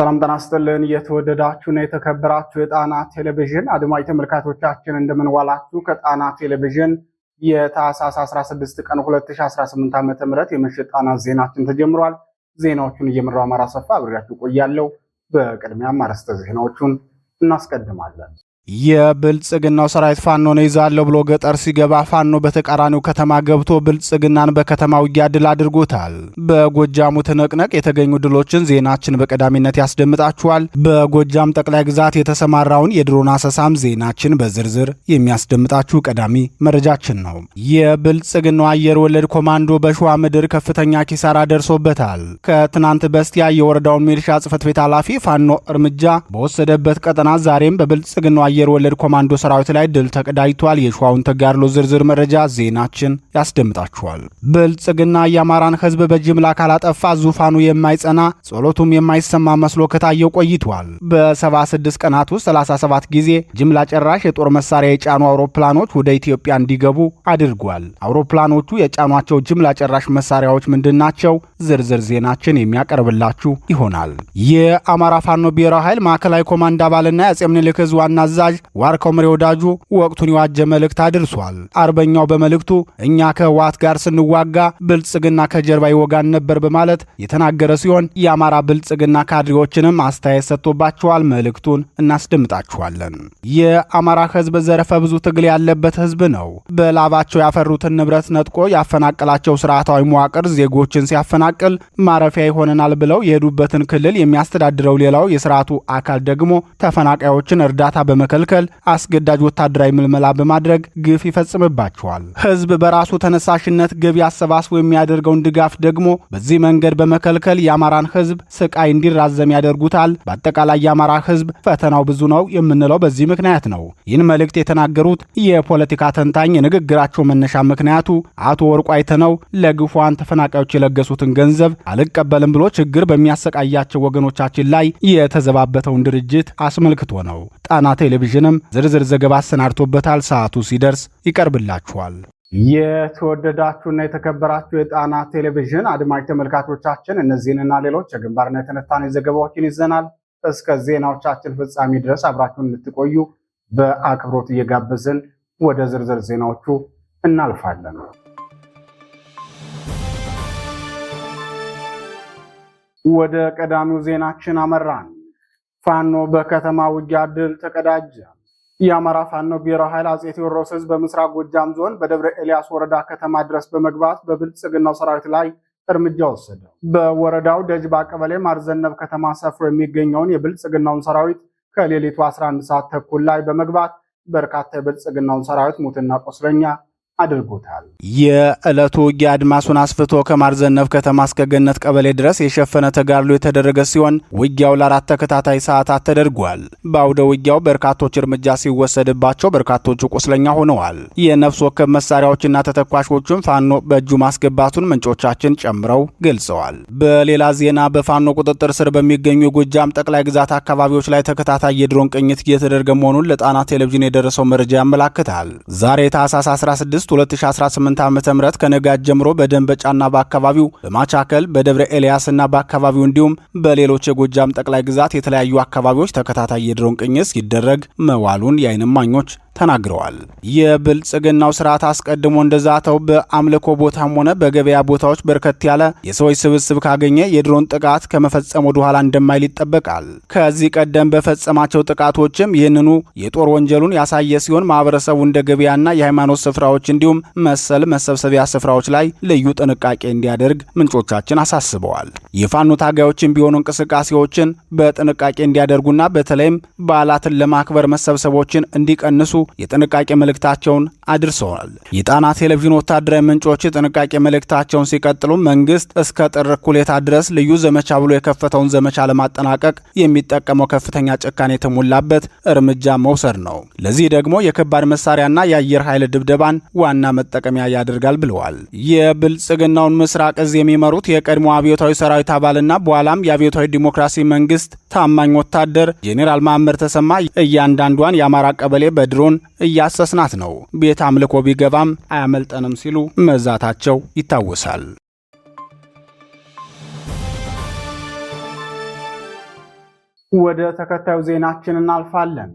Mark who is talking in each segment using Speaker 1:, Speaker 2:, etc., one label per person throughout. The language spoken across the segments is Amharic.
Speaker 1: ሰላም ጤና ይስጥልን። የተወደዳችሁና የተከበራችሁ የጣና ቴሌቪዥን አድማጭ ተመልካቾቻችን እንደምን ዋላችሁ? ከጣና ቴሌቪዥን የታህሳስ 16 ቀን 2018 ዓ.ም የምሽት ጣና ዜናችን ተጀምሯል። ዜናዎቹን እየመራው አማራ ሰፋ አብሬያችሁ ቆያለሁ። በቅድሚያም አርዕስተ ዜናዎቹን እናስቀድማለን። የብልጽግናው ሰራዊት ፋኖን ይዛለው ብሎ ገጠር ሲገባ ፋኖ በተቃራኒው ከተማ ገብቶ ብልጽግናን በከተማ ውጊያ ድል አድርጎታል። በጎጃሙ ትንቅንቅ የተገኙ ድሎችን ዜናችን በቀዳሚነት ያስደምጣችኋል። በጎጃም ጠቅላይ ግዛት የተሰማራውን የድሮን አሰሳም ዜናችን በዝርዝር የሚያስደምጣችሁ ቀዳሚ መረጃችን ነው። የብልጽግናው አየር ወለድ ኮማንዶ በሸዋ ምድር ከፍተኛ ኪሳራ ደርሶበታል። ከትናንት በስቲያ የወረዳውን ሚሊሻ ጽሕፈት ቤት ኃላፊ ፋኖ እርምጃ በወሰደበት ቀጠና ዛሬም በብልጽግናው አየር ወለድ ኮማንዶ ሰራዊት ላይ ድል ተቀዳጅቷል። የሸዋውን ተጋድሎ ዝርዝር መረጃ ዜናችን ያስደምጣችኋል። ብልጽግና የአማራን ሕዝብ በጅምላ ካላጠፋ ዙፋኑ የማይጸና ጸሎቱም የማይሰማ መስሎ ከታየው ቆይቷል። በ76 ቀናት ውስጥ 37 ጊዜ ጅምላ ጨራሽ የጦር መሳሪያ የጫኑ አውሮፕላኖች ወደ ኢትዮጵያ እንዲገቡ አድርጓል። አውሮፕላኖቹ የጫኗቸው ጅምላ ጨራሽ መሳሪያዎች ምንድናቸው? ዝርዝር ዜናችን የሚያቀርብላችሁ ይሆናል። የአማራ ፋኖ ብሔራዊ ኃይል ማዕከላዊ ኮማንድ አባልና የአጼ ምኒልክ ዕዝ ዋና አዛዥ ዋርካው ምሬ ወዳጁ ወቅቱን የዋጀ መልእክት አድርሷል። አርበኛው በመልእክቱ እኛ ከህወሓት ጋር ስንዋጋ ብልጽግና ከጀርባ ይወጋን ነበር በማለት የተናገረ ሲሆን የአማራ ብልጽግና ካድሬዎችንም አስተያየት ሰጥቶባቸዋል። መልእክቱን እናስደምጣችኋለን። የአማራ ህዝብ ዘርፈ ብዙ ትግል ያለበት ህዝብ ነው። በላባቸው ያፈሩትን ንብረት ነጥቆ ያፈናቀላቸው ስርዓታዊ መዋቅር ዜጎችን ሲያፈናቅል ማረፊያ ይሆነናል ብለው የሄዱበትን ክልል የሚያስተዳድረው ሌላው የስርዓቱ አካል ደግሞ ተፈናቃዮችን እርዳታ በመከልከል አስገዳጅ ወታደራዊ ምልመላ በማድረግ ግፍ ይፈጽምባቸዋል። ህዝብ በራሱ ተነሳሽነት ገቢ አሰባስቦ የሚያደርገውን ድጋፍ ደግሞ በዚህ መንገድ በመከልከል የአማራን ህዝብ ስቃይ እንዲራዘም ያደርጉታል። በአጠቃላይ የአማራ ህዝብ ፈተናው ብዙ ነው የምንለው በዚህ ምክንያት ነው። ይህን መልእክት የተናገሩት የፖለቲካ ተንታኝ የንግግራቸው መነሻ ምክንያቱ አቶ ወርቁ አይተነው ለግፏን ተፈናቃዮች የለገሱትን ገንዘብ አልቀበልም ብሎ ችግር በሚያሰቃያቸው ወገኖቻችን ላይ የተዘባበተውን ድርጅት አስመልክቶ ነው። ጣና ቴሌቪዥንም ዝርዝር ዘገባ አሰናድቶበታል። ሰዓቱ ሲደርስ ይቀርብላችኋል። የተወደዳችሁና የተከበራችሁ የጣና ቴሌቪዥን አድማጭ ተመልካቾቻችን እነዚህንና ሌሎች የግንባርና የትንታኔ ዘገባዎችን ይዘናል። እስከ ዜናዎቻችን ፍጻሜ ድረስ አብራችሁን እንድትቆዩ በአክብሮት እየጋበዝን ወደ ዝርዝር ዜናዎቹ እናልፋለን። ወደ ቀዳሚው ዜናችን አመራን። ፋኖ በከተማ ውጊያ ድል ተቀዳጀ። የአማራ ፋኖ ብሔራዊ ኃይል አጼ ቴዎድሮስ ዕዝ በምስራቅ ጎጃም ዞን በደብረ ኤልያስ ወረዳ ከተማ ድረስ በመግባት በብልጽግናው ሰራዊት ላይ እርምጃ ወሰደ። በወረዳው ደጅባ ቀበሌ ማርዘነብ ከተማ ሰፍሮ የሚገኘውን የብልጽግናውን ሰራዊት ከሌሊቱ 11 ሰዓት ተኩል ላይ በመግባት በርካታ የብልጽግናውን ሰራዊት ሙትና ቆስለኛ አድርጎታል። የዕለቱ ውጊያ አድማሱን አስፍቶ ከማርዘነብ ከተማ እስከ ገነት ቀበሌ ድረስ የሸፈነ ተጋድሎ የተደረገ ሲሆን ውጊያው ለ4 ተከታታይ ሰዓታት ተደርጓል። በአውደ ውጊያው በርካቶች እርምጃ ሲወሰድባቸው፣ በርካቶቹ ቁስለኛ ሆነዋል። የነፍስ ወከፍ መሳሪያዎችና ተተኳሾቹን ፋኖ በእጁ ማስገባቱን ምንጮቻችን ጨምረው ገልጸዋል። በሌላ ዜና በፋኖ ቁጥጥር ስር በሚገኙ የጎጃም ጠቅላይ ግዛት አካባቢዎች ላይ ተከታታይ የድሮን ቅኝት እየተደረገ መሆኑን ለጣና ቴሌቪዥን የደረሰው መረጃ ያመላክታል። ዛሬ ታህሳስ 16 2018 ዓ.ም ከነጋት ጀምሮ በደንበጫና በአካባቢው በማቻከል በደብረ ኤልያስና በአካባቢው እንዲሁም በሌሎች የጎጃም ጠቅላይ ግዛት የተለያዩ አካባቢዎች ተከታታይ የድሮን ቅኝት ሲደረግ መዋሉን የዓይን እማኞች ተናግረዋል። የብልጽግናው ስርዓት አስቀድሞ እንደዛተው በአምልኮ ቦታም ሆነ በገበያ ቦታዎች በርከት ያለ የሰዎች ስብስብ ካገኘ የድሮን ጥቃት ከመፈጸም ወደ ኋላ እንደማይል ይጠበቃል። ከዚህ ቀደም በፈጸማቸው ጥቃቶችም ይህንኑ የጦር ወንጀሉን ያሳየ ሲሆን ማህበረሰቡ እንደ ገበያና የሃይማኖት ስፍራዎች እንዲሁም መሰል መሰብሰቢያ ስፍራዎች ላይ ልዩ ጥንቃቄ እንዲያደርግ ምንጮቻችን አሳስበዋል። የፋኖ ታጋዮችን ቢሆኑ እንቅስቃሴዎችን በጥንቃቄ እንዲያደርጉና በተለይም በዓላትን ለማክበር መሰብሰቦችን እንዲቀንሱ የጥንቃቄ መልእክታቸውን አድርሰዋል። የጣና ቴሌቪዥን ወታደራዊ ምንጮች የጥንቃቄ መልእክታቸውን ሲቀጥሉ መንግስት እስከ ጥር እኩሌታ ድረስ ልዩ ዘመቻ ብሎ የከፈተውን ዘመቻ ለማጠናቀቅ የሚጠቀመው ከፍተኛ ጭካኔ የተሞላበት እርምጃ መውሰድ ነው። ለዚህ ደግሞ የከባድ መሳሪያና የአየር ኃይል ድብደባን ዋና መጠቀሚያ ያደርጋል ብለዋል። የብልጽግናውን ምስራቅ ዕዝ የሚመሩት የቀድሞ አብዮታዊ ሰራዊት አባልና በኋላም የአብዮታዊ ዲሞክራሲ መንግስት ታማኝ ወታደር ጄኔራል ማመር ተሰማ እያንዳንዷን የአማራ ቀበሌ በድሮን እያሰስናት ነው፣ ቤት አምልኮ ቢገባም አያመልጠንም ሲሉ መዛታቸው ይታወሳል። ወደ ተከታዩ ዜናችን እናልፋለን።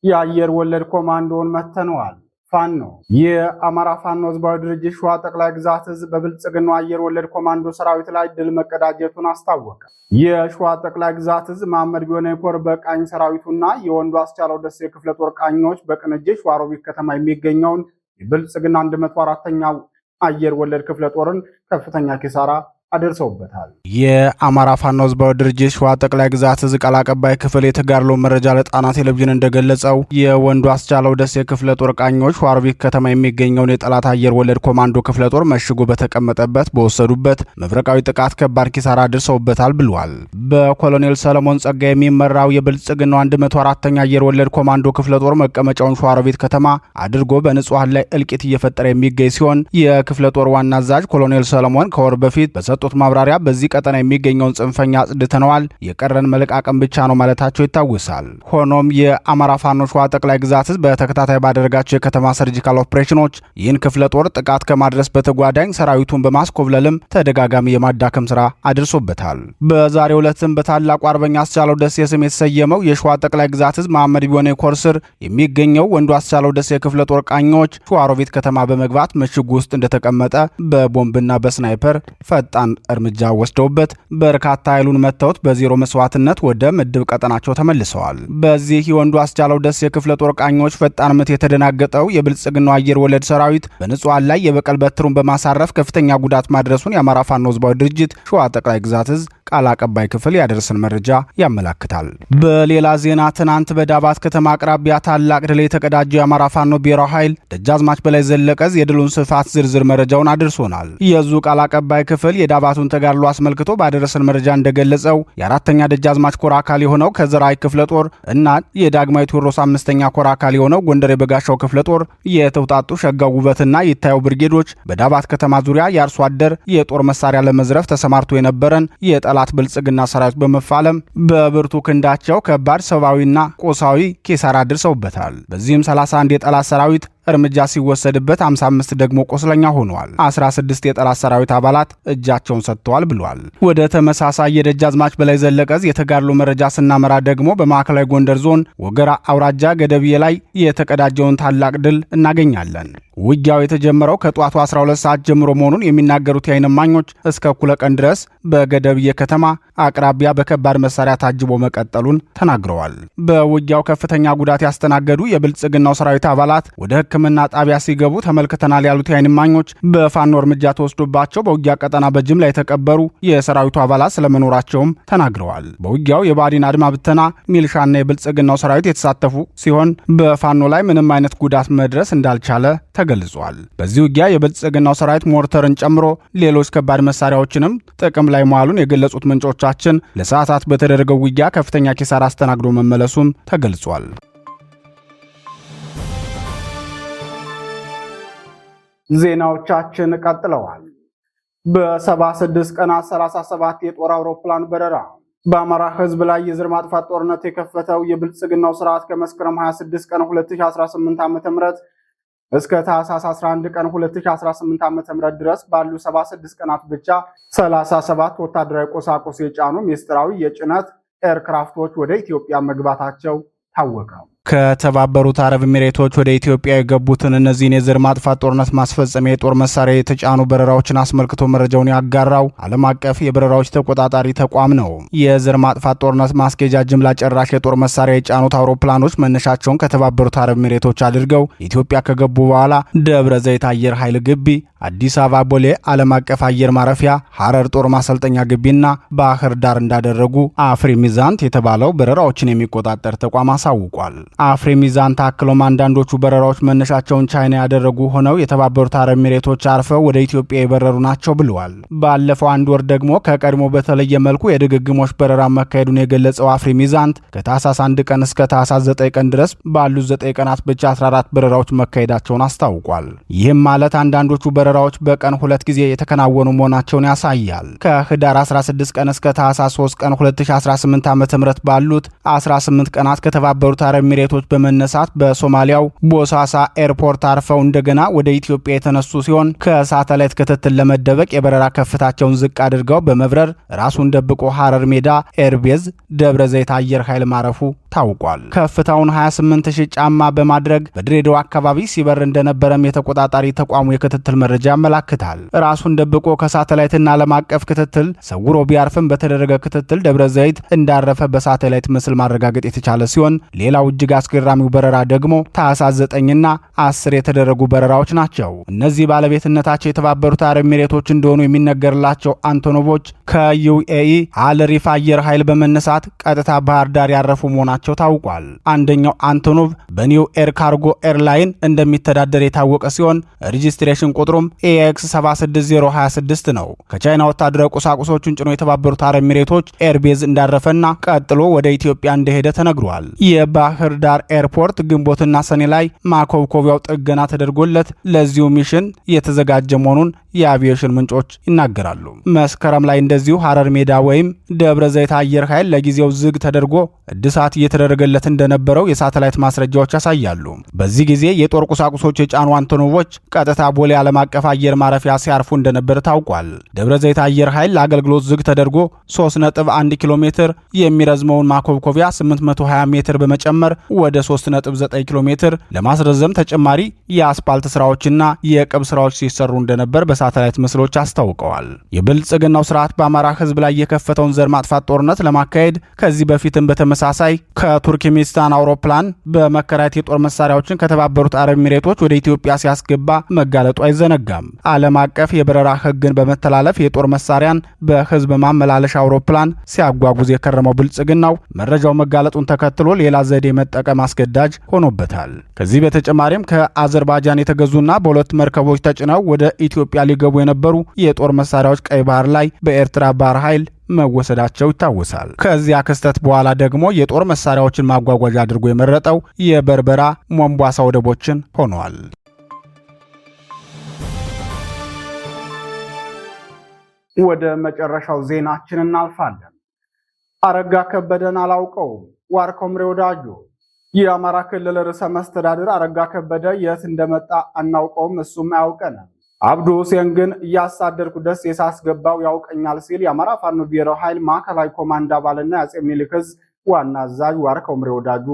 Speaker 1: የአየር ወለድ ኮማንዶን መተነዋል። ፋኖ የአማራ ፋኖ ህዝባዊ ድርጅት ሸዋ ጠቅላይ ግዛት ህዝብ በብልጽግናው አየር ወለድ ኮማንዶ ሰራዊት ላይ ድል መቀዳጀቱን አስታወቀ። የሸዋ ጠቅላይ ግዛት ህዝብ መሐመድ ቢሆነ ኮር በቃኝ ሰራዊቱና የወንዱ አስቻለው ደሴ ክፍለ ጦር ቃኞች በቅንጅት ሸዋሮቢት ከተማ የሚገኘውን የብልጽግና 104ኛው አየር ወለድ ክፍለ ጦርን ከፍተኛ ኪሳራ አደርሰውበታል። የአማራ ፋኖ ህዝባዊ ድርጅት ሸዋ ጠቅላይ ግዛት እዝ ቃል አቀባይ ክፍል የተጋድሎ መረጃ ለጣና ቴሌቪዥን እንደገለጸው የወንዱ አስቻለው ደሴ ክፍለ ጦር ቃኞች ሸዋሮቢት ከተማ የሚገኘውን የጠላት አየር ወለድ ኮማንዶ ክፍለ ጦር መሽጎ በተቀመጠበት በወሰዱበት መብረቃዊ ጥቃት ከባድ ኪሳራ አድርሰውበታል ብሏል። በኮሎኔል ሰለሞን ጸጋ የሚመራው የብልጽግናው 104ኛ አየር ወለድ ኮማንዶ ክፍለ ጦር መቀመጫውን ሸዋሮቢት ከተማ አድርጎ በንጹሃን ላይ እልቂት እየፈጠረ የሚገኝ ሲሆን የክፍለ ጦር ዋና አዛዥ ኮሎኔል ሰለሞን ከወር በፊት በሰጡት ማብራሪያ በዚህ ቀጠና የሚገኘውን ጽንፈኛ አጽድተነዋል፣ የቀረን መልቃቀም ብቻ ነው ማለታቸው ይታወሳል። ሆኖም የአማራ ፋኖ ሸዋ ጠቅላይ ግዛት ህዝብ በተከታታይ ባደረጋቸው የከተማ ሰርጂካል ኦፕሬሽኖች ይህን ክፍለ ጦር ጥቃት ከማድረስ በተጓዳኝ ሰራዊቱን በማስኮብለልም ተደጋጋሚ የማዳከም ስራ አድርሶበታል። በዛሬው ዕለትም በታላቁ አርበኛ አስቻለው ደሴ ስም የተሰየመው የሸዋ ጠቅላይ ግዛት ህዝብ መሐመድ ቢሆነ ኮር ስር የሚገኘው ወንዱ አስቻለው ደሴ ክፍለ ጦር ቃኞች ሸዋሮቢት ከተማ በመግባት ምሽጉ ውስጥ እንደተቀመጠ በቦምብና በስናይፐር ፈጣን እርምጃ ወስደውበት በርካታ ኃይሉን መተውት በዜሮ መስዋዕትነት ወደ ምድብ ቀጠናቸው ተመልሰዋል። በዚህ የወንዱ አስቻለው ደሴ የክፍለ ጦር ቃኞች ፈጣን ምት የተደናገጠው የብልጽግናው አየር ወለድ ሰራዊት በንጹሃን ላይ የበቀል በትሩን በማሳረፍ ከፍተኛ ጉዳት ማድረሱን የአማራ ፋኖ ህዝባዊ ድርጅት ሸዋ ጠቅላይ ግዛት እዝ ቃል አቀባይ ክፍል ያደረሰን መረጃ ያመላክታል። በሌላ ዜና ትናንት በዳባት ከተማ አቅራቢያ ታላቅ ድል የተቀዳጀው የአማራ ፋኖ ብሔራዊ ኃይል ደጃዝማች በላይ ዘለቀዝ የድሉን ስፋት ዝርዝር መረጃውን አድርሶናል። የዙ ቃል አቀባይ ክፍል የዳባቱን ተጋድሎ አስመልክቶ ባደረሰን መረጃ እንደገለጸው የአራተኛ ደጃዝማች ኮር አካል የሆነው ከዘራይ ክፍለ ጦር እና የዳግማዊ ቴዎድሮስ 5ኛ ኮር አካል የሆነው ጎንደር የበጋሻው ክፍለ ጦር የተውጣጡ ሸጋው ውበትና ይታየው ብርጌዶች በዳባት ከተማ ዙሪያ የአርሶ አደር የጦር መሳሪያ ለመዝረፍ ተሰማርቶ የነበረን የጠላት ብልጽግና ሰራዊት በመፋለም በብርቱ ክንዳቸው ከባድ ሰብአዊና ቁሳዊ ኪሳራ አድርሰውበታል። በዚህም 31 የጠላት ሰራዊት እርምጃ ሲወሰድበት 55 ደግሞ ቆስለኛ ሆነዋል። 16 የጠላት ሰራዊት አባላት እጃቸውን ሰጥተዋል ብሏል። ወደ ተመሳሳይ የደጃዝማች በላይ ዘለቀዝ የተጋድሎ መረጃ ስናመራ ደግሞ በማዕከላዊ ጎንደር ዞን ወገራ አውራጃ ገደብዬ ላይ የተቀዳጀውን ታላቅ ድል እናገኛለን። ውጊያው የተጀመረው ከጧቱ 12 ሰዓት ጀምሮ መሆኑን የሚናገሩት የዓይን እማኞች እስከ እኩለ ቀን ድረስ በገደብዬ ከተማ አቅራቢያ በከባድ መሳሪያ ታጅቦ መቀጠሉን ተናግረዋል። በውጊያው ከፍተኛ ጉዳት ያስተናገዱ የብልጽግናው ሰራዊት አባላት ወደ ሕክምና ጣቢያ ሲገቡ ተመልክተናል ያሉት የዓይን እማኞች በፋኖ እርምጃ ተወስዶባቸው በውጊያ ቀጠና በጅምላ የተቀበሩ የሰራዊቱ አባላት ስለመኖራቸውም ተናግረዋል። በውጊያው የባዲን አድማ ብተና ሚልሻና የብልጽግናው ሰራዊት የተሳተፉ ሲሆን በፋኖ ላይ ምንም አይነት ጉዳት መድረስ እንዳልቻለ ተገልጿል። በዚህ ውጊያ የብልጽግናው ሰራዊት ሞርተርን ጨምሮ ሌሎች ከባድ መሳሪያዎችንም ጥቅም ላይ መዋሉን የገለጹት ምንጮቻችን ለሰዓታት በተደረገው ውጊያ ከፍተኛ ኪሳራ አስተናግዶ መመለሱም ተገልጿል። ዜናዎቻችን ቀጥለዋል። በ76 ቀናት 37 የጦር አውሮፕላን በረራ። በአማራ ህዝብ ላይ የዘር ማጥፋት ጦርነት የከፈተው የብልጽግናው ስርዓት ከመስከረም 26 ቀን 2018 ዓ.ም እስከ ታህሳስ 11 ቀን 2018 ዓ.ም ድረስ ባሉ 76 ቀናት ብቻ 37 ወታደራዊ ቁሳቁስ የጫኑ ምስጢራዊ የጭነት ኤርክራፍቶች ወደ ኢትዮጵያ መግባታቸው ታወቀ። ከተባበሩት አረብ ኤሚሬቶች ወደ ኢትዮጵያ የገቡትን እነዚህን የዘር ማጥፋት ጦርነት ማስፈጸሚያ የጦር መሳሪያ የተጫኑ በረራዎችን አስመልክቶ መረጃውን ያጋራው ዓለም አቀፍ የበረራዎች ተቆጣጣሪ ተቋም ነው። የዘር ማጥፋት ጦርነት ማስኬጃ ጅምላ ጨራሽ የጦር መሳሪያ የጫኑት አውሮፕላኖች መነሻቸውን ከተባበሩት አረብ ኤሚሬቶች አድርገው ኢትዮጵያ ከገቡ በኋላ ደብረ ዘይት አየር ኃይል ግቢ፣ አዲስ አበባ ቦሌ ዓለም አቀፍ አየር ማረፊያ፣ ሐረር ጦር ማሰልጠኛ ግቢና ባህር ዳር እንዳደረጉ አፍሪ ሚዛንት የተባለው በረራዎችን የሚቆጣጠር ተቋም አሳውቋል። አፍሪ ሚዛንት አክሎም አንዳንዶቹ በረራዎች መነሻቸውን ቻይና ያደረጉ ሆነው የተባበሩት አረብ ኤሚሬቶች አርፈው ወደ ኢትዮጵያ የበረሩ ናቸው ብለዋል። ባለፈው አንድ ወር ደግሞ ከቀድሞ በተለየ መልኩ የድግግሞች በረራ መካሄዱን የገለጸው አፍሪ ሚዛንት ከታህሳስ 1 ቀን እስከ ታህሳስ 9 ቀን ድረስ ባሉት 9 ቀናት ብቻ 14 በረራዎች መካሄዳቸውን አስታውቋል። ይህም ማለት አንዳንዶቹ በረራዎች በቀን 2 ጊዜ የተከናወኑ መሆናቸውን ያሳያል። ከህዳር 16 ቀን እስከ ታህሳስ 3 ቀን 2018 ዓ.ም ባሉት 18 ቀናት ከተባበሩት አረብ ኤሚሬቶች በመነሳት በሶማሊያው ቦሳሳ ኤርፖርት አርፈው እንደገና ወደ ኢትዮጵያ የተነሱ ሲሆን ከሳተላይት ክትትል ለመደበቅ የበረራ ከፍታቸውን ዝቅ አድርገው በመብረር ራሱን ደብቆ ሐረር ሜዳ ኤርቤዝ ደብረ ዘይት አየር ኃይል ማረፉ ታውቋል። ከፍታውን 28000 ጫማ በማድረግ በድሬዳዋ አካባቢ ሲበር እንደነበረም የተቆጣጣሪ ተቋሙ የክትትል መረጃ ያመላክታል። ራሱን ደብቆ ከሳተላይትና ዓለም አቀፍ ክትትል ሰውሮ ቢያርፍም በተደረገ ክትትል ደብረ ዘይት እንዳረፈ በሳተላይት ምስል ማረጋገጥ የተቻለ ሲሆን ሌላው እጅግ አስገራሚው በረራ ደግሞ ታህሳስ 9ና 10 የተደረጉ በረራዎች ናቸው። እነዚህ ባለቤትነታቸው የተባበሩት አረብ ኤሚሬቶች እንደሆኑ የሚነገርላቸው አንቶኖቮች ከዩኤኢ አልሪፍ አየር ኃይል በመነሳት ቀጥታ ባህር ዳር ያረፉ መሆናቸው ታውቋል። አንደኛው አንቶኖቭ በኒው ኤር ካርጎ ኤርላይን እንደሚተዳደር የታወቀ ሲሆን ሬጂስትሬሽን ቁጥሩም ኤኤክስ 76026 ነው። ከቻይና ወታደራዊ ቁሳቁሶችን ጭኖ የተባበሩት አረብ ኤሚሬቶች ኤርቤዝ እንዳረፈና ቀጥሎ ወደ ኢትዮጵያ እንደሄደ ተነግሯል። የባህር ዳር ኤርፖርት ግንቦትና ሰኔ ላይ ማኮብኮቢያው ጥገና ተደርጎለት ለዚሁ ሚሽን የተዘጋጀ መሆኑን የአቪዬሽን ምንጮች ይናገራሉ። መስከረም ላይ እንደዚሁ ሐረር ሜዳ ወይም ደብረ ዘይት አየር ኃይል ለጊዜው ዝግ ተደርጎ እድሳት እየተደረገለት እንደነበረው የሳተላይት ማስረጃዎች ያሳያሉ። በዚህ ጊዜ የጦር ቁሳቁሶች የጫኑ አንቶኖቮች ቀጥታ ቦሌ ዓለም አቀፍ አየር ማረፊያ ሲያርፉ እንደነበር ታውቋል። ደብረ ዘይት አየር ኃይል ለአገልግሎት ዝግ ተደርጎ 3.1 ኪሎ ሜትር የሚረዝመውን ማኮብኮቢያ 820 ሜትር በመጨመር ወደ 3.9 ኪሎ ሜትር ለማስረዘም ተጨማሪ የአስፓልት ስራዎችና የቅብ ስራዎች ሲሰሩ እንደነበር በሳተላይት ምስሎች አስታውቀዋል። የብልጽግናው ስርዓት በአማራ ህዝብ ላይ የከፈተውን ዘር ማጥፋት ጦርነት ለማካሄድ ከዚህ በፊትም በተመሳሳይ ከቱርክሜኒስታን አውሮፕላን በመከራየት የጦር መሳሪያዎችን ከተባበሩት አረብ ኤሚሬቶች ወደ ኢትዮጵያ ሲያስገባ መጋለጡ አይዘነጋም። ዓለም አቀፍ የበረራ ህግን በመተላለፍ የጦር መሳሪያን በህዝብ ማመላለሻ አውሮፕላን ሲያጓጉዝ የከረመው ብልጽግናው መረጃው መጋለጡን ተከትሎ ሌላ ዘዴ መጠቀም አስገዳጅ ሆኖበታል። ከዚህ በተጨማሪም ከአዘርባይጃን የተገዙና በሁለት መርከቦች ተጭነው ወደ ኢትዮጵያ ሊገቡ የነበሩ የጦር መሳሪያዎች ቀይ ባህር ላይ በኤርትራ ባህር ኃይል መወሰዳቸው ይታወሳል። ከዚያ ክስተት በኋላ ደግሞ የጦር መሳሪያዎችን ማጓጓዣ አድርጎ የመረጠው የበርበራ ሞምባሳ ወደቦችን ሆኗል። ወደ መጨረሻው ዜናችን እናልፋለን። አረጋ ከበደን አላውቀውም። ዋርኮምሬ ወዳጆ የአማራ ክልል ርዕሰ መስተዳድር አረጋ ከበደ የት እንደመጣ አናውቀውም፣ እሱም አያውቀንም። አብዱ ሁሴን ግን እያሳደድኩ ደስ የሳስገባው ያውቀኛል ሲል የአማራ ፋኖ ብሔራዊ ኃይል ማዕከላዊ ኮማንድ አባልና የአፄ ምኒልክ ዕዝ ዋና አዛዥ ዋርኮምሬ ወዳጁ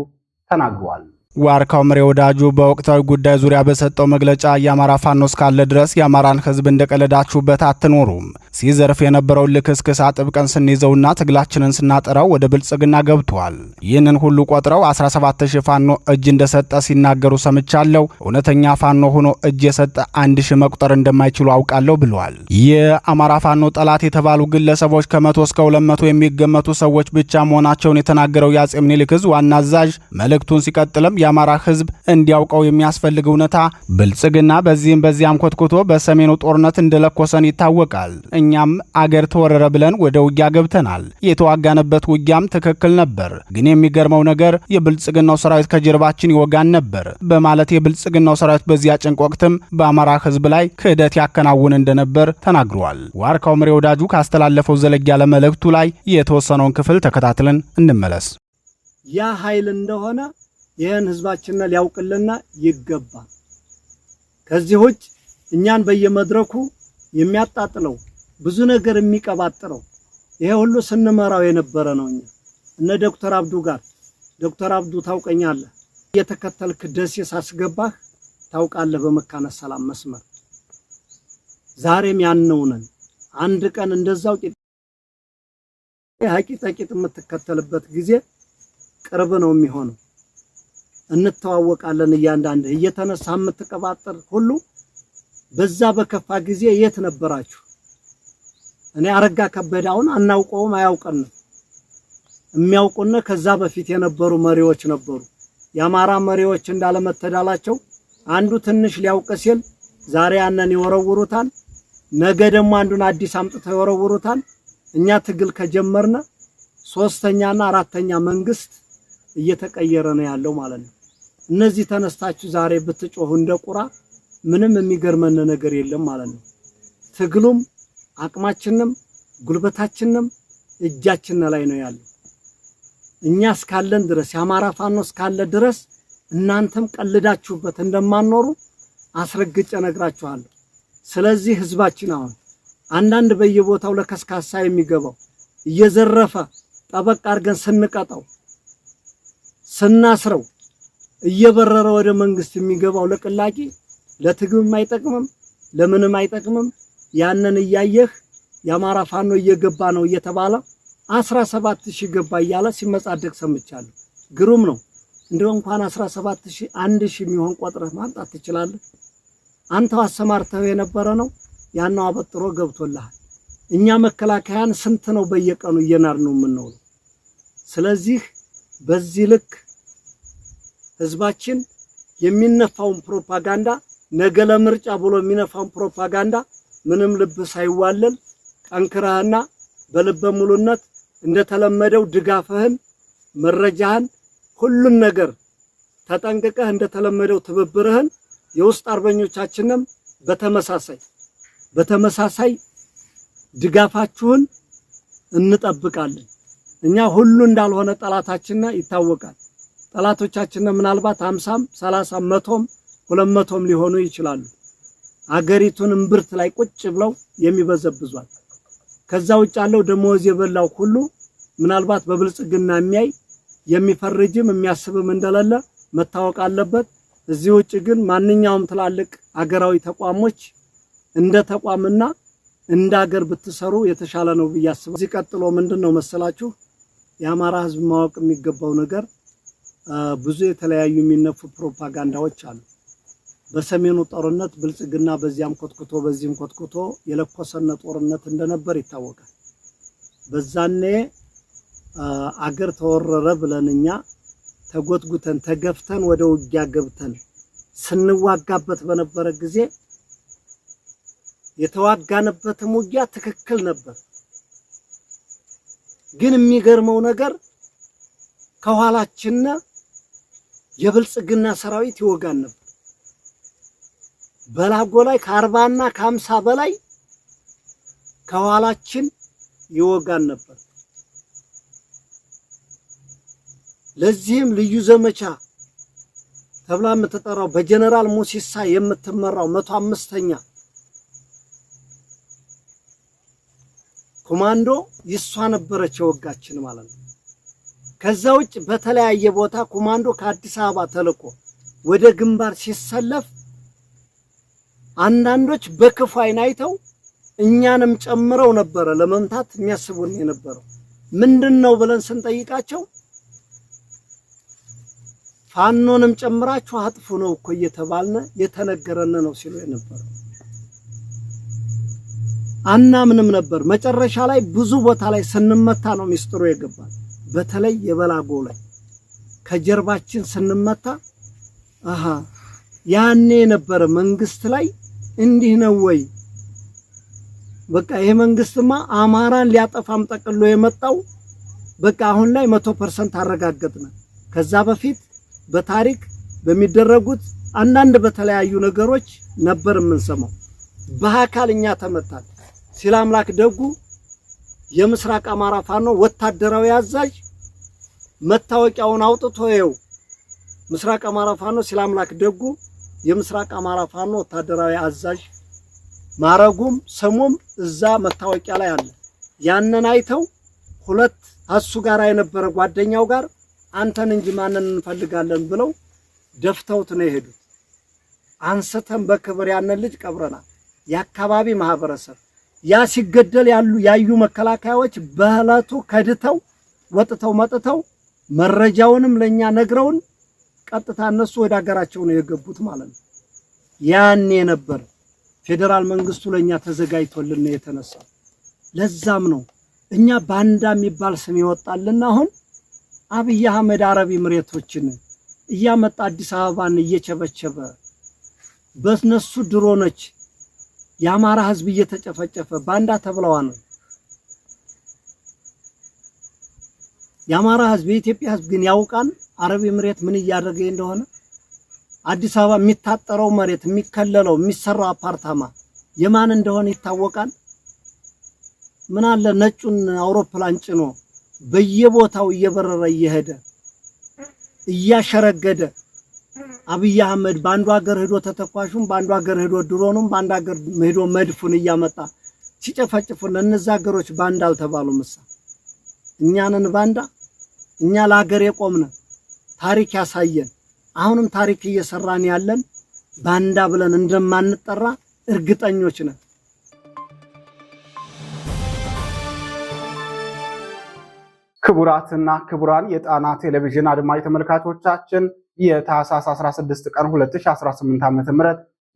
Speaker 1: ተናግሯል። ዋርኮምሬ ወዳጁ በወቅታዊ ጉዳይ ዙሪያ በሰጠው መግለጫ የአማራ ፋኖ እስካለ ድረስ የአማራን ሕዝብ እንደቀለዳችሁበት አትኖሩም። ሲዘርፍ የነበረውን ልክስክስ አጥብቀን ስንይዘውና ትግላችንን ስናጠራው ወደ ብልጽግና ገብቷል። ይህንን ሁሉ ቆጥረው 17000 ፋኖ እጅ እንደሰጠ ሲናገሩ ሰምቻለሁ። እውነተኛ ፋኖ ሆኖ እጅ የሰጠ 1000 መቁጠር እንደማይችሉ አውቃለሁ ብለዋል። የአማራ ፋኖ ጠላት የተባሉ ግለሰቦች ከ100 እስከ 200 የሚገመቱ ሰዎች ብቻ መሆናቸውን የተናገረው የአፄ ምኒልክ ዕዝ ዋና አዛዥ መልእክቱን ሲቀጥልም የአማራ ህዝብ እንዲያውቀው የሚያስፈልግ እውነታ ብልጽግና በዚህም በዚያም ኮትኩቶ በሰሜኑ ጦርነት እንደለኮሰን ይታወቃል። እኛም አገር ተወረረ ብለን ወደ ውጊያ ገብተናል። የተዋጋነበት ውጊያም ትክክል ነበር። ግን የሚገርመው ነገር የብልጽግናው ሰራዊት ከጀርባችን ይወጋን ነበር በማለት የብልጽግናው ሰራዊት በዚያ ጭንቅ ወቅትም በአማራ ህዝብ ላይ ክህደት ያከናውን እንደነበር ተናግሯል። ዋርኮምሬ ወዳጁ ካስተላለፈው ዘለግ ያለ መልእክቱ ላይ የተወሰነውን ክፍል ተከታትለን እንመለስ።
Speaker 2: ያ ኃይል እንደሆነ ይህን ህዝባችንን ሊያውቅልና ይገባል። ከዚህ ውጭ እኛን በየመድረኩ የሚያጣጥለው ብዙ ነገር የሚቀባጥረው ይሄ ሁሉ ስንመራው የነበረ ነው። እነ ዶክተር አብዱ ጋር ዶክተር አብዱ ታውቀኛለህ፣ የተከተልክ ደሴ ሳስገባህ ታውቃለህ፣ በመካነ ሰላም መስመር ዛሬም ያንነውነን አንድ ቀን እንደዛው ቂጥ የምትከተልበት ጊዜ ቅርብ ነው የሚሆነው። እንተዋወቃለን። እያንዳንድ እየተነሳ የምትቀባጥር ሁሉ በዛ በከፋ ጊዜ የት ነበራችሁ? እኔ አረጋ ከበዳውን አናውቀውም፣ አያውቀንም። የሚያውቁነ ከዛ በፊት የነበሩ መሪዎች ነበሩ። የአማራ መሪዎች እንዳለመተዳላቸው አንዱ ትንሽ ሊያውቅ ሲል ዛሬ ያንን ይወረውሩታል፣ ነገ ደግሞ አንዱን አዲስ አምጥተው ይወረውሩታል። እኛ ትግል ከጀመርነ 3ኛና 4ኛ መንግስት እየተቀየረ ነው ያለው ማለት ነው። እነዚህ ተነስታችሁ ዛሬ ብትጮሁ እንደቁራ ምንም የሚገርመን ነገር የለም ማለት ነው። ትግሉም አቅማችንም ጉልበታችንም እጃችን ላይ ነው ያለው። እኛ እስካለን ድረስ የአማራ ፋኖ እስካለ ድረስ እናንተም ቀልዳችሁበት እንደማንኖሩ አስረግጬ ነግራችኋለሁ። ስለዚህ ህዝባችን አሁን አንዳንድ በየቦታው ለከስካሳ የሚገባው እየዘረፈ ጠበቅ አድርገን ስንቀጣው ስናስረው እየበረረ ወደ መንግስት የሚገባው ለቅላቂ ለትግምም አይጠቅምም ለምንም አይጠቅምም። ያንን እያየህ የአማራ ፋኖ እየገባ ነው እየተባለ 17000 ገባ እያለ ሲመጻደቅ ሰምቻለሁ። ግሩም ነው። እንደው እንኳን 17000 1000 የሚሆን ቆጥረህ ማምጣት ትችላለህ። አንተው አሰማርተው የነበረ ነው ያናው አበጥሮ ገብቶልሃል። እኛ መከላከያን ስንት ነው በየቀኑ እየናር ነው የምንውለው። ስለዚህ በዚህ ልክ ህዝባችን የሚነፋውን ፕሮፓጋንዳ ነገ ለምርጫ ብሎ የሚነፋውን ፕሮፓጋንዳ ምንም ልብ ሳይዋለል ጠንክረህና በልበ ሙሉነት እንደተለመደው ድጋፍህን መረጃህን ሁሉን ነገር ተጠንቅቀህ እንደተለመደው ትብብርህን የውስጥ አርበኞቻችንም በተመሳሳይ ድጋፋችሁን እንጠብቃለን። እኛ ሁሉ እንዳልሆነ ጠላታችን ይታወቃል። ጠላቶቻችን ምናልባት 50 30 100 200 ሊሆኑ ይችላሉ። አገሪቱን እምብርት ላይ ቁጭ ብለው የሚበዘብዟል። ከዛ ውጭ ያለው ደሞዝ የበላው ሁሉ ምናልባት በብልጽግና የሚያይ የሚፈርጅም የሚያስብም እንደሌለ መታወቅ አለበት። እዚህ ውጭ ግን ማንኛውም ትላልቅ አገራዊ ተቋሞች እንደ ተቋምና እንደ ሀገር ብትሰሩ የተሻለ ነው ብያስባለሁ። እዚህ ቀጥሎ ምንድነው መሰላችሁ የአማራ ህዝብ ማወቅ የሚገባው ነገር ብዙ የተለያዩ የሚነፉ ፕሮፓጋንዳዎች አሉ። በሰሜኑ ጦርነት ብልጽግና በዚያም ኮትኩቶ በዚህም ኮትኩቶ የለኮሰነ ጦርነት እንደነበር ይታወቃል። በዛኔ አገር ተወረረ ብለንኛ ተጎትጉተን ተገፍተን ወደ ውጊያ ገብተን ስንዋጋበት በነበረ ጊዜ የተዋጋንበትም ውጊያ ትክክል ነበር። ግን የሚገርመው ነገር ከኋላችን የብልጽግና ሰራዊት ይወጋን ነበር። በላጎ ላይ ከ40 እና ከ50 በላይ ከኋላችን ይወጋን ነበር። ለዚህም ልዩ ዘመቻ ተብላ የምትጠራው በጀነራል ሙሲሳ የምትመራው 105ኛ ኮማንዶ ይሷ ነበረች የወጋችን ማለት ነው። ከዛ ውጭ በተለያየ ቦታ ኮማንዶ ከአዲስ አበባ ተልቆ ወደ ግንባር ሲሰለፍ አንዳንዶች በክፉ አይን አይተው እኛንም ጨምረው ነበር ለመምታት የሚያስቡን የነበረው። ምንድነው ብለን ስንጠይቃቸው ፋኖንም ጨምራችሁ አጥፉ ነው እኮ እየተባልነ የተነገረነ ነው ሲሉ የነበረው። አናምንም ነበር። መጨረሻ ላይ ብዙ ቦታ ላይ ስንመታ ነው ሚስጥሩ የገባል። በተለይ የበላጎ ላይ ከጀርባችን ስንመታ ያኔ ነበር መንግስት ላይ እንዲህ ነው ወይ በቃ ይሄ መንግስትማ አማራን ሊያጠፋም ጠቅሎ የመጣው በቃ አሁን ላይ 100% አረጋግጠና ከዛ በፊት በታሪክ በሚደረጉት አንዳንድ በተለያዩ ነገሮች ነበር የምንሰማው። በአካልኛ ተመታል ሲል አምላክ ደጉ የምስራቅ አማራ ፋኖ ወታደራዊ አዛዥ መታወቂያውን አውጥቶ ይው ምስራቅ አማራ ፋኖ ሲል አምላክ ደጉ የምስራቅ አማራ ፋኖ ወታደራዊ አዛዥ ማረጉም ስሙም እዛ መታወቂያ ላይ አለ። ያንን አይተው ሁለት አሱ ጋር የነበረ ጓደኛው ጋር አንተን እንጂ ማንን እንፈልጋለን ብለው ደፍተውት ነው የሄዱት። አንስተን በክብር ያንን ልጅ ቀብረናል። የአካባቢ ማህበረሰብ ያ ሲገደል ያዩ መከላከያዎች በህላቱ ከድተው ወጥተው መጥተው መረጃውንም ለኛ ነግረውን ቀጥታ እነሱ ወደ ሀገራቸው ነው የገቡት ማለት ነው። ያኔ ነበር ፌደራል መንግስቱ ለኛ ተዘጋጅቶልን ነው የተነሳው። ለዛም ነው እኛ ባንዳ የሚባል ስም ይወጣልና አሁን አብይ አህመድ አረብ ኤምሬቶችን እያመጣ አዲስ አበባን እየቸበቸበ በእነሱ ድሮኖች የአማራ ህዝብ እየተጨፈጨፈ ባንዳ ተብለዋል። የአማራ ህዝብ የኢትዮጵያ ህዝብ ግን ያውቃል አረብ ኤምሬት ምን እያደረገ እንደሆነ። አዲስ አበባ የሚታጠረው መሬት የሚከለለው የሚሰራው አፓርታማ የማን እንደሆነ ይታወቃል። ምን አለ ነጩን አውሮፕላን ጭኖ በየቦታው እየበረረ እየሄደ እያሸረገደ አብይ አህመድ ባንዱ ሀገር ሄዶ ተተኳሹም ባንዱ ሀገር ሄዶ ድሮኑም ባንዱ ሀገር ሄዶ መድፉን እያመጣ ሲጨፈጭፉን እነዛ ሀገሮች ባንዳ አልተባሉም። እኛንን ባንዳ እኛ ለሀገር የቆምነ ታሪክ ያሳየን አሁንም ታሪክ እየሰራን ያለን ባንዳ ብለን እንደማንጠራ እርግጠኞች ነን።
Speaker 1: ክቡራትና ክቡራን የጣና ቴሌቪዥን አድማጭ ተመልካቾቻችን የታህሳስ 16 ቀን 2018 ዓ.ም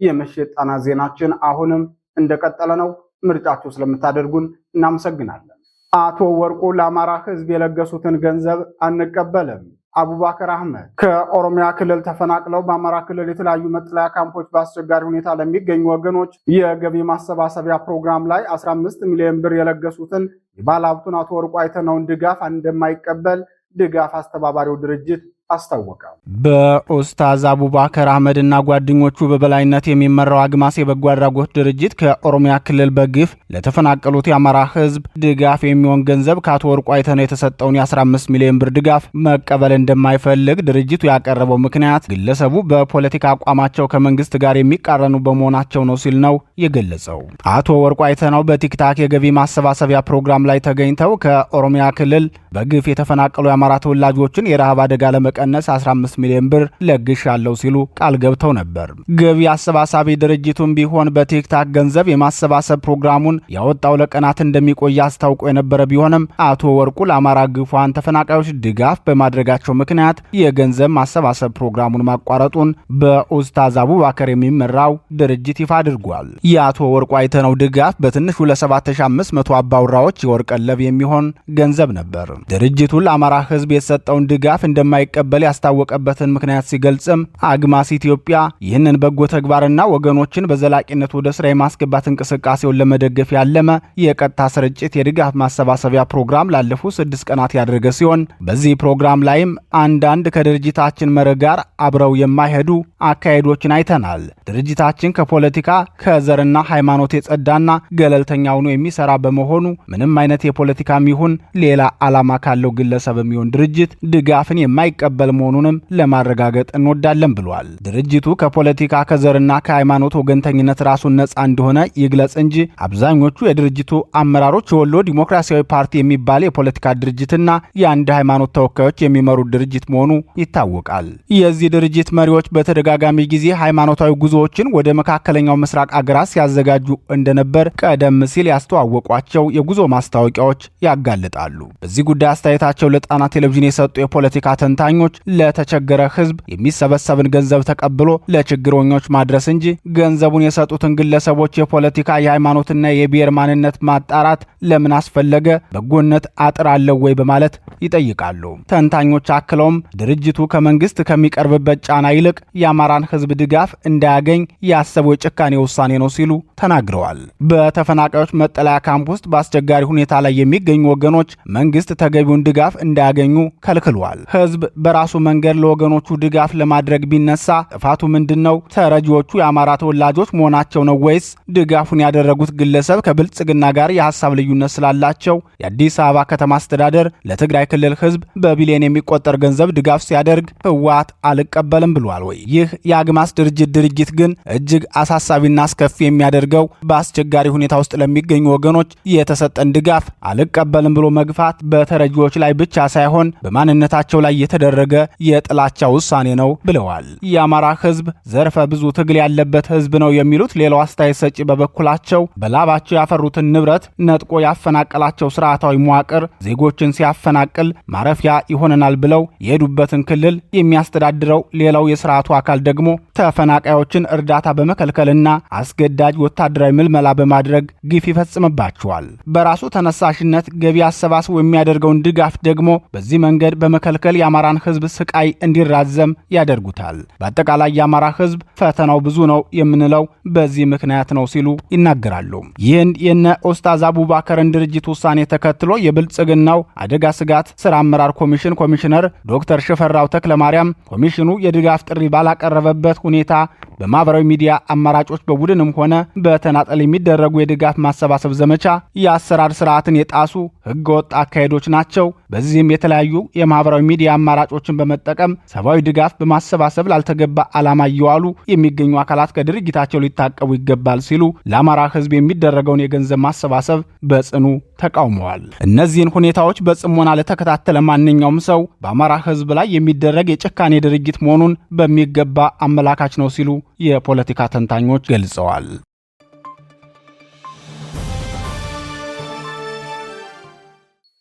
Speaker 1: የምሽት ጣና ዜናችን አሁንም እንደቀጠለ ነው። ምርጫችሁ ስለምታደርጉን እናመሰግናለን። አቶ ወርቁ ለአማራ ሕዝብ የለገሱትን ገንዘብ አንቀበልም። አቡበከር አህመድ ከኦሮሚያ ክልል ተፈናቅለው በአማራ ክልል የተለያዩ መጠለያ ካምፖች በአስቸጋሪ ሁኔታ ለሚገኙ ወገኖች የገቢ ማሰባሰቢያ ፕሮግራም ላይ 15 ሚሊዮን ብር የለገሱትን የባለሀብቱን አቶ ወርቁ አይተነውን ድጋፍ እንደማይቀበል ድጋፍ አስተባባሪው ድርጅት አስታወቀ። በኡስታዝ አቡበከር አህመድ እና ጓደኞቹ በበላይነት የሚመራው አግማስ የበጎ አድራጎት ድርጅት ከኦሮሚያ ክልል በግፍ ለተፈናቀሉት የአማራ ሕዝብ ድጋፍ የሚሆን ገንዘብ ከአቶ ወርቁ አይተነው የተሰጠውን የ15 ሚሊዮን ብር ድጋፍ መቀበል እንደማይፈልግ ድርጅቱ ያቀረበው ምክንያት ግለሰቡ በፖለቲካ አቋማቸው ከመንግስት ጋር የሚቃረኑ በመሆናቸው ነው ሲል ነው የገለጸው። አቶ ወርቁ አይተነው በቲክታክ የገቢ ማሰባሰቢያ ፕሮግራም ላይ ተገኝተው ከኦሮሚያ ክልል በግፍ የተፈናቀሉ የአማራ ተወላጆችን የረሃብ አደጋ ለመቀነስ 15 ሚሊዮን ብር ለግሻለሁ ሲሉ ቃል ገብተው ነበር። ገቢ አሰባሳቢ ድርጅቱም ቢሆን በቲክታክ ገንዘብ የማሰባሰብ ፕሮግራሙን ያወጣው ለቀናት እንደሚቆይ አስታውቆ የነበረ ቢሆንም አቶ ወርቁ ለአማራ ግፏን ተፈናቃዮች ድጋፍ በማድረጋቸው ምክንያት የገንዘብ ማሰባሰብ ፕሮግራሙን ማቋረጡን በኡስታዝ አቡበከር የሚመራው ድርጅት ይፋ አድርጓል። የአቶ ወርቁ አይተነው ድጋፍ በትንሹ ለ7500 አባውራዎች የወር ቀለብ የሚሆን ገንዘብ ነበር። ድርጅቱ ለአማራ ሕዝብ የተሰጠውን ድጋፍ እንደማይቀበል ያስታወቀበትን ምክንያት ሲገልጽም አግማስ ኢትዮጵያ ይህንን በጎ ተግባርና ወገኖችን በዘላቂነት ወደ ስራ የማስገባት እንቅስቃሴውን ለመደገፍ ያለመ የቀጥታ ስርጭት የድጋፍ ማሰባሰቢያ ፕሮግራም ላለፉት 6 ቀናት ያደረገ ሲሆን በዚህ ፕሮግራም ላይም አንዳንድ ከድርጅታችን መርህ ጋር አብረው የማይሄዱ አካሄዶችን አይተናል። ድርጅታችን ከፖለቲካ ከዘርና ሃይማኖት የጸዳና ገለልተኛ ሆኖ የሚሰራ በመሆኑ ምንም አይነት የፖለቲካም ይሁን ሌላ ዓላማ ካለው ግለሰብ የሚሆን ድርጅት ድጋፍን የማይቀበል መሆኑንም ለማረጋገጥ እንወዳለን ብሏል። ድርጅቱ ከፖለቲካ ከዘርና ከሃይማኖት ወገንተኝነት ራሱን ነፃ እንደሆነ ይግለጽ እንጂ አብዛኞቹ የድርጅቱ አመራሮች የወሎ ዲሞክራሲያዊ ፓርቲ የሚባል የፖለቲካ ድርጅትና የአንድ ሃይማኖት ተወካዮች የሚመሩት ድርጅት መሆኑ ይታወቃል። የዚህ ድርጅት መሪዎች በተደጋጋሚ ጊዜ ሃይማኖታዊ ጉዞዎችን ወደ መካከለኛው ምስራቅ አገራት ሲያዘጋጁ እንደነበር ቀደም ሲል ያስተዋወቋቸው የጉዞ ማስታወቂያዎች ያጋልጣሉ። በዚህ ጉዳይ አስተያየታቸው ለጣና ቴሌቪዥን የሰጡ የፖለቲካ ተንታኞች ለተቸገረ ሕዝብ የሚሰበሰብን ገንዘብ ተቀብሎ ለችግረኞች ማድረስ እንጂ ገንዘቡን የሰጡትን ግለሰቦች የፖለቲካ የሃይማኖትና የብሔር ማንነት ማጣራት ለምን አስፈለገ? በጎነት አጥር አለው ወይ? በማለት ይጠይቃሉ። ተንታኞች አክለውም ድርጅቱ ከመንግስት ከሚቀርብበት ጫና ይልቅ የአማራን ሕዝብ ድጋፍ እንዳያገኝ ያሰበው የጭካኔ ውሳኔ ነው ሲሉ ተናግረዋል። በተፈናቃዮች መጠለያ ካምፕ ውስጥ በአስቸጋሪ ሁኔታ ላይ የሚገኙ ወገኖች መንግስት ተገቢውን ድጋፍ እንዳያገኙ ከልክሏል። ሕዝብ በራሱ መንገድ ለወገኖቹ ድጋፍ ለማድረግ ቢነሳ ጥፋቱ ምንድነው? ተረጂዎቹ የአማራ ተወላጆች መሆናቸው ነው ወይስ ድጋፉን ያደረጉት ግለሰብ ከብልጽግና ጋር የሐሳብ ልዩነት ስላላቸው? የአዲስ አበባ ከተማ አስተዳደር ለትግራይ ክልል ሕዝብ በቢሊዮን የሚቆጠር ገንዘብ ድጋፍ ሲያደርግ ህወሓት አልቀበልም ብሏል ወይ? ይህ የአግማስ ድርጅት ግን እጅግ አሳሳቢና አስከፊ የሚያደርገው በአስቸጋሪ ሁኔታ ውስጥ ለሚገኙ ወገኖች የተሰጠን ድጋፍ አልቀበልም ብሎ መግፋት በተረጂዎች ላይ ብቻ ሳይሆን በማንነታቸው ላይ የተደረገ የጥላቻ ውሳኔ ነው ብለዋል። የአማራ ህዝብ ዘርፈ ብዙ ትግል ያለበት ህዝብ ነው የሚሉት ሌላው አስተያየት ሰጪ በበኩላቸው በላባቸው ያፈሩትን ንብረት ነጥቆ ያፈናቀላቸው ስርዓታዊ መዋቅር ዜጎችን ሲያፈናቅል ማረፊያ ይሆነናል ብለው የሄዱበትን ክልል የሚያስተዳድረው ሌላው የስርዓቱ አካል ደግሞ ተፈናቃዮችን እርዳታ በመከልከልና አስገዳጅ ወታደራዊ ምልመላ በማድረግ ግፍ ይፈጽምባቸዋል። በራሱ ተነሳሽነት ገቢ አሰባስቦ የሚያደርገውን ድጋፍ ደግሞ በዚህ መንገድ በመከልከል የአማራን ህዝብ ስቃይ እንዲራዘም ያደርጉታል። በአጠቃላይ የአማራ ህዝብ ፈተናው ብዙ ነው የምንለው በዚህ ምክንያት ነው ሲሉ ይናገራሉ። ይህን የነ ኡስታዝ አቡበከርን ድርጅት ውሳኔ ተከትሎ የብልጽግናው አደጋ ስጋት ስራ አመራር ኮሚሽን ኮሚሽነር ዶክተር ሽፈራው ተክለማርያም ኮሚሽኑ የድጋፍ ጥሪ ባላቀረበበት ሁኔታ በማህበራዊ ሚዲያ አማራጮች በቡድንም ሆነ በተናጠል የሚደረጉ የድጋፍ ማሰባሰብ ዘመቻ የአሰራር ስርዓትን የጣሱ ህገወጥ አካሄዶች ናቸው። በዚህም የተለያዩ የማህበራዊ ሚዲያ አማራጮችን በመጠቀም ሰብአዊ ድጋፍ በማሰባሰብ ላልተገባ ዓላማ እየዋሉ የሚገኙ አካላት ከድርጊታቸው ሊታቀቡ ይገባል ሲሉ ለአማራ ህዝብ የሚደረገውን የገንዘብ ማሰባሰብ በጽኑ ተቃውመዋል። እነዚህን ሁኔታዎች በጽሞና ለተከታተለ ማንኛውም ሰው በአማራ ህዝብ ላይ የሚደረግ የጭካኔ ድርጊት መሆኑን በሚገባ አመላካች ነው ሲሉ የፖለቲካ ተንታኞች ገልጸዋል።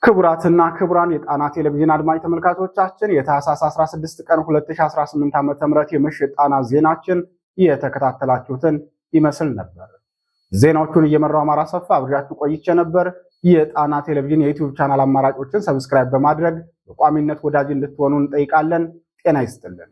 Speaker 1: ክቡራትና ክቡራን የጣና ቴሌቪዥን አድማጭ ተመልካቾቻችን የታህሳስ 16 ቀን 2018 ዓ.ም የምሽት ጣና ዜናችን የተከታተላችሁትን ይመስል ነበር። ዜናዎቹን እየመራው አማራ ሰፋ አብሬያችሁ ቆይቼ ነበር። የጣና ቴሌቪዥን የዩቲዩብ ቻናል አማራጮችን ሰብስክራይብ በማድረግ በቋሚነት ወዳጅ እንድትሆኑ እንጠይቃለን። ጤና ይስጥልን።